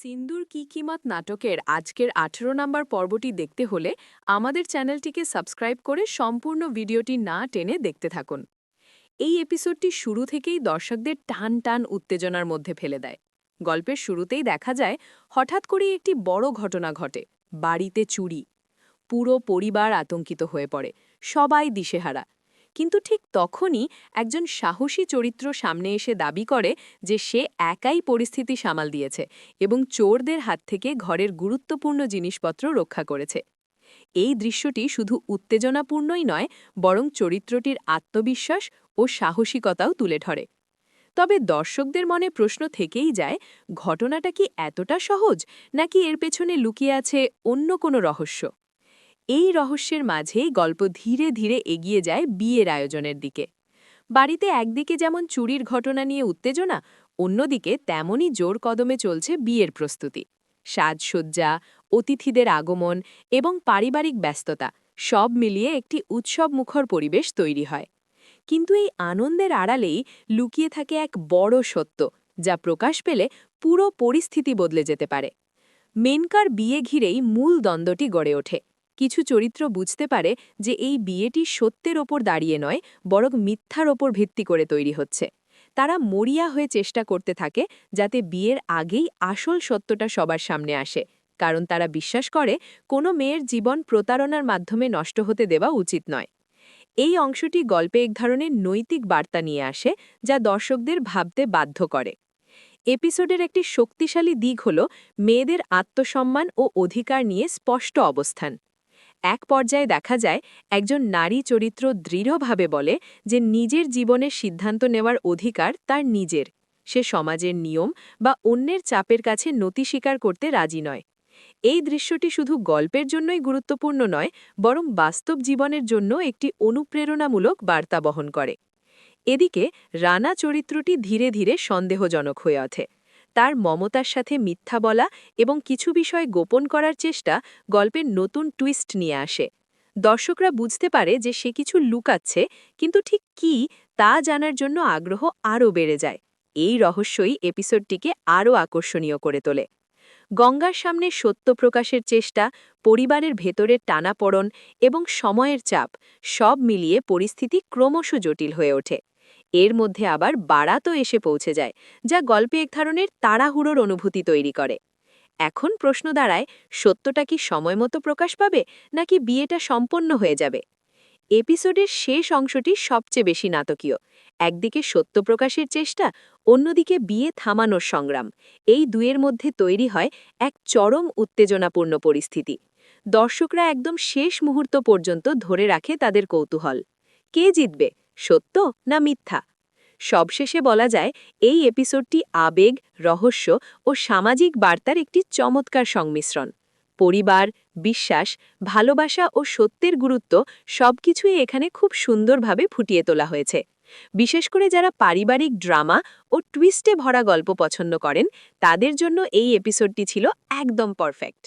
সিন্দুর কি কিমত নাটকের আজকের ১৮ নম্বর পর্বটি দেখতে হলে আমাদের চ্যানেলটিকে সাবস্ক্রাইব করে সম্পূর্ণ ভিডিওটি না টেনে দেখতে থাকুন। এই এপিসোডটি শুরু থেকেই দর্শকদের টান টান উত্তেজনার মধ্যে ফেলে দেয়। গল্পের শুরুতেই দেখা যায় হঠাৎ করেই একটি বড় ঘটনা ঘটে, বাড়িতে চুরি। পুরো পরিবার আতঙ্কিত হয়ে পড়ে, সবাই দিশেহারা। কিন্তু ঠিক তখনই একজন সাহসী চরিত্র সামনে এসে দাবি করে যে সে একাই পরিস্থিতি সামাল দিয়েছে এবং চোরদের হাত থেকে ঘরের গুরুত্বপূর্ণ জিনিসপত্র রক্ষা করেছে। এই দৃশ্যটি শুধু উত্তেজনাপূর্ণই নয়, বরং চরিত্রটির আত্মবিশ্বাস ও সাহসিকতাও তুলে ধরে। তবে দর্শকদের মনে প্রশ্ন থেকেই যায়, ঘটনাটা কি এতটা সহজ, নাকি এর পেছনে লুকিয়ে আছে অন্য কোনো রহস্য? এই রহস্যের মাঝেই গল্প ধীরে ধীরে এগিয়ে যায় বিয়ের আয়োজনের দিকে। বাড়িতে একদিকে যেমন চুরির ঘটনা নিয়ে উত্তেজনা, অন্যদিকে তেমনই জোর কদমে চলছে বিয়ের প্রস্তুতি। সাজসজ্জা, অতিথিদের আগমন এবং পারিবারিক ব্যস্ততা সব মিলিয়ে একটি উৎসবমুখর পরিবেশ তৈরি হয়। কিন্তু এই আনন্দের আড়ালেই লুকিয়ে থাকে এক বড় সত্য, যা প্রকাশ পেলে পুরো পরিস্থিতি বদলে যেতে পারে। মেনকার বিয়ে ঘিরেই মূল দ্বন্দ্বটি গড়ে ওঠে। কিছু চরিত্র বুঝতে পারে যে এই বিয়েটি সত্যের ওপর দাঁড়িয়ে নয়, বরং মিথ্যার ওপর ভিত্তি করে তৈরি হচ্ছে। তারা মরিয়া হয়ে চেষ্টা করতে থাকে যাতে বিয়ের আগেই আসল সত্যটা সবার সামনে আসে, কারণ তারা বিশ্বাস করে কোনো মেয়ের জীবন প্রতারণার মাধ্যমে নষ্ট হতে দেওয়া উচিত নয়। এই অংশটি গল্পে এক ধরনের নৈতিক বার্তা নিয়ে আসে, যা দর্শকদের ভাবতে বাধ্য করে। এপিসোডের একটি শক্তিশালী দিক হল মেয়েদের আত্মসম্মান ও অধিকার নিয়ে স্পষ্ট অবস্থান। এক পর্যায়ে দেখা যায় একজন নারী চরিত্র দৃঢ়ভাবে বলে যে নিজের জীবনের সিদ্ধান্ত নেওয়ার অধিকার তার নিজের। সে সমাজের নিয়ম বা অন্যের চাপের কাছে নতি স্বীকার করতে রাজি নয়। এই দৃশ্যটি শুধু গল্পের জন্যই গুরুত্বপূর্ণ নয়, বরং বাস্তব জীবনের জন্য একটি অনুপ্রেরণামূলক বার্তা বহন করে। এদিকে রানা চরিত্রটি ধীরে ধীরে সন্দেহজনক হয়ে ওঠে। তার মমতার সাথে মিথ্যা বলা এবং কিছু বিষয় গোপন করার চেষ্টা গল্পের নতুন টুইস্ট নিয়ে আসে। দর্শকরা বুঝতে পারে যে সে কিছু লুকাচ্ছে, কিন্তু ঠিক কী তা জানার জন্য আগ্রহ আরও বেড়ে যায়। এই রহস্যই এপিসোডটিকে আরও আকর্ষণীয় করে তোলে। গঙ্গার সামনে সত্য প্রকাশের চেষ্টা, পরিবারের ভেতরের টানাপড়ন এবং সময়ের চাপ সব মিলিয়ে পরিস্থিতি ক্রমশ জটিল হয়ে ওঠে। এর মধ্যে আবার বারাতও এসে পৌঁছে যায়, যা গল্পে এক ধরনের তাড়াহুড়োর অনুভূতি তৈরি করে। এখন প্রশ্ন দাঁড়ায়, সত্যটা কি সময়মতো প্রকাশ পাবে, নাকি বিয়েটা সম্পন্ন হয়ে যাবে? এপিসোডের শেষ অংশটি সবচেয়ে বেশি নাটকীয়। একদিকে সত্য প্রকাশের চেষ্টা, অন্যদিকে বিয়ে থামানোর সংগ্রাম। এই দুয়ের মধ্যে তৈরি হয় এক চরম উত্তেজনাপূর্ণ পরিস্থিতি। দর্শকরা একদম শেষ মুহূর্ত পর্যন্ত ধরে রাখে তাদের কৌতূহল। কে জিতবে, সত্য না মিথ্যা? সবশেষে বলা যায়, এই এপিসোডটি আবেগ, রহস্য ও সামাজিক বার্তার একটি চমৎকার সংমিশ্রণ। পরিবার, বিশ্বাস, ভালোবাসা ও সত্যের গুরুত্ব সবকিছুই এখানে খুব সুন্দরভাবে ফুটিয়ে তোলা হয়েছে। বিশেষ করে যারা পারিবারিক ড্রামা ও টুইস্টে ভরা গল্প পছন্দ করেন, তাদের জন্য এই এপিসোডটি ছিল একদম পারফেক্ট।